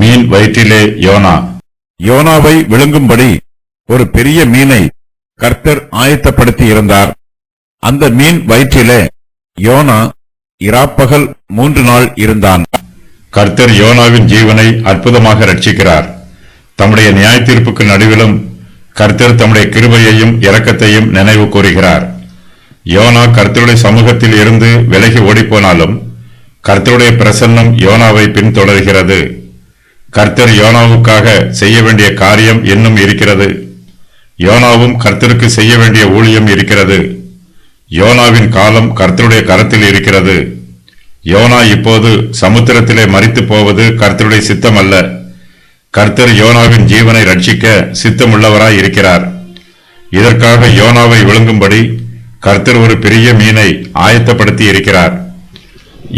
மீன் வயிற்றிலே யோனா. யோனாவை விழுங்கும்படி ஒரு பெரிய மீனை கர்த்தர் ஆயத்தப்படுத்தி இருந்தார். அந்த மீன் வயிற்றிலே யோனா இராப்பகல் 3 நாள் இருந்தான். கர்த்தர் யோனாவின் ஜீவனை அற்புதமாக ரட்சிக்கிறார். தம்முடைய நியாய தீர்ப்புக்கு நடுவிலும் கர்த்தர் தம்முடைய கிருபையையும் இரக்கத்தையும் நினைவு கூறுகிறார். யோனா கர்த்தருடைய சமூகத்தில் இருந்து விலகி ஓடிப்போனாலும் கர்த்தருடைய பிரசன்னம் யோனாவை பின்தொடர்கிறது. கர்த்தர் யோனாவுக்காக செய்ய வேண்டிய காரியம் இன்னும் இருக்கிறது. யோனாவும் கர்த்தருக்கு செய்ய வேண்டிய ஊழியம் இருக்கிறது. யோனாவின் காலம் கர்த்தருடைய கரத்தில் இருக்கிறது. யோனா இப்போது சமுத்திரத்திலே மரித்து போவது கர்த்தருடைய சித்தம் அல்ல. கர்த்தர் யோனாவின் ஜீவனை ரட்சிக்க சித்தமுள்ளவராய் இருக்கிறார். இதற்காக யோனாவை விழுங்கும்படி கர்த்தர் ஒரு பெரிய மீனை ஆயத்தப்படுத்தி இருக்கிறார்.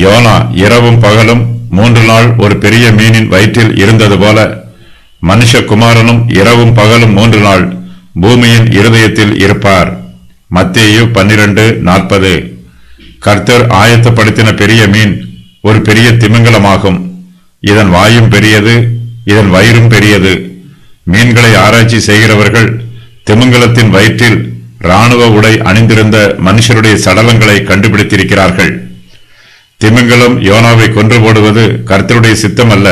யோனா இரவும் பகலும் 3 நாள் ஒரு பெரிய மீனின் வயிற்றில் இருந்தது போல மனுஷகுமாரனும் இரவும் பகலும் 3 நாள் பூமியின் இருதயத்தில் இருப்பார். மத்தேயு 12:40. கர்த்தர் ஆயத்தப்படுத்தின பெரிய மீன் ஒரு பெரிய திமிங்கலமாகும். இதன் வாயும் பெரியது, இதன் வயிறும் பெரியது. மீன்களை ஆராய்ச்சி செய்கிறவர்கள் திமிங்கலத்தின் வயிற்றில் இராணுவ உடை அணிந்திருந்த மனுஷருடைய சடலங்களை கண்டுபிடித்திருக்கிறார்கள். திமிங்கலம் யோனாவை கொன்று போடுவது கர்த்தருடைய சித்தம் அல்ல.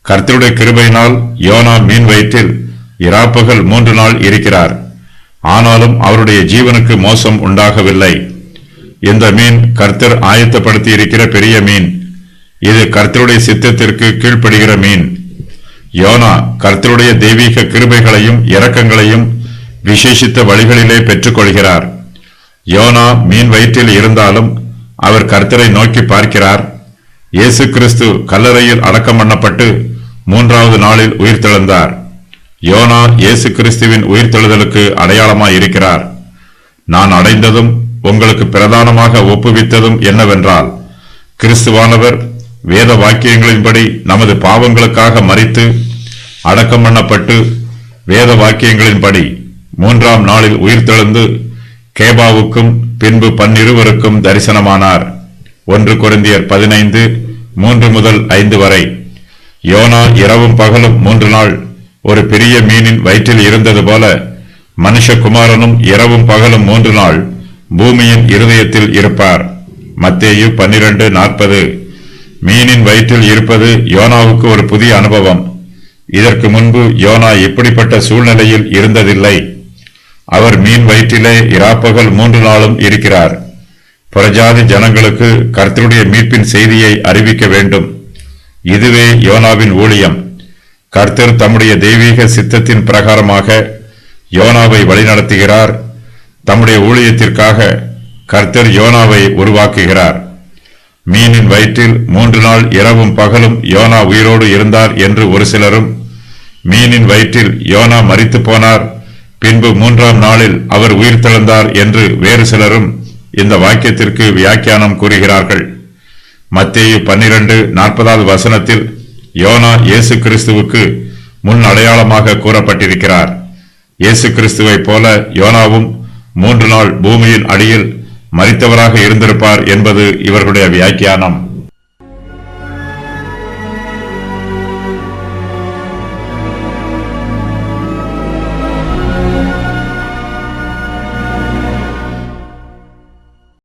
கர்த்தருடைய கிருபையினால் யோனா மீன் வயிற்றில் இராப்பகல் 3 நாள் இருக்கிறார். ஆனாலும் அவருடைய ஜீவனுக்கு மோசம் உண்டாகவில்லை. இந்த மீன் கர்த்தர் ஆயத்தப்படுத்தி இருக்கிற பெரிய மீன். இது கர்த்தருடைய சித்தத்திற்கு கீழ்ப்படுகிற மீன். யோனா கர்த்தருடைய தெய்வீக கிருபைகளையும் இரக்கங்களையும் விசேஷித்த வழிகளிலே பெற்றுக்கொள்கிறார். யோனா மீன் வயிற்றில் இருந்தாலும் அவர் கர்த்தரை நோக்கி பார்க்கிறார். இயேசு கிறிஸ்து கல்லறையில் அடக்கம் பண்ணப்பட்டு 3வது நாளில் உயிர்த்தெழுந்தார். யோனா இயேசு கிறிஸ்துவின் உயிர்த்தெழுதலுக்கு அடையாளமாய் இருக்கிறார். நான் அடைந்ததும் உங்களுக்கு பிரதானமாக ஒப்புவித்ததும் என்னவென்றால், கிறிஸ்துவானவர் வேத வாக்கியங்களின்படி நமது பாவங்களுக்காக மரித்து அடக்கம் பண்ணப்பட்டு வேத வாக்கியங்களின்படி 3ஆம் நாளில் உயிர்த்தெழுந்து கேபாவுக்கும் பின்பு 12 தரிசனமானார். 1 கொரிந்தியர் 15:3-5 வரை. யோனா இரவும் பகலும் 3 நாள் ஒரு பெரிய மீனின் வயிற்றில் இருந்தது போல மனுஷகுமாரனும் இரவும் பகலும் 3 நாள் பூமியின் இருதயத்தில் இருப்பார். மத்தேயு 12:40. மீனின் வயிற்றில் இருப்பது யோனாவுக்கு ஒரு புதிய அனுபவம். இதற்கு முன்பு யோனா இப்படிப்பட்ட சூழ்நிலையில் இருந்ததில்லை. அவர் மீன் வயிற்றிலே இராப்பகல் 3 நாளும் இருக்கிறார். புறஜாதி ஜனங்களுக்கு கர்த்தருடைய மீட்பின் செய்தியை அறிவிக்க வேண்டும். இதுவே யோனாவின் ஊழியம். கர்த்தர் தம்முடைய தெய்வீக சித்தத்தின் பிரகாரமாக யோனாவை வழிநடத்துகிறார். தம்முடைய ஊழியத்திற்காக கர்த்தர் யோனாவை உருவாக்குகிறார். மீனின் வயிற்றில் 3 நாள் இரவும் பகலும் யோனா உயிரோடு இருந்தார் என்று ஒரு சிலரும், மீனின் வயிற்றில் யோனா மரித்து போனார், பின்பு 3ஆம் நாளில் அவர் உயிர்த்தெழுந்தார் என்று வேறு சிலரும் இந்த வாக்கியத்திற்கு வியாக்கியானம் கூறுகிறார்கள். மத்தேயு 12:40 வசனத்தில் யோனா இயேசு கிறிஸ்துவுக்கு முன் அடையாளமாக கூறப்பட்டிருக்கிறார். இயேசு கிறிஸ்துவை போல யோனாவும் 3 நாள் பூமியின் அடியில் மரித்தவராக இருந்திருப்பார் என்பது இவர்களுடைய வியாக்கியானம்.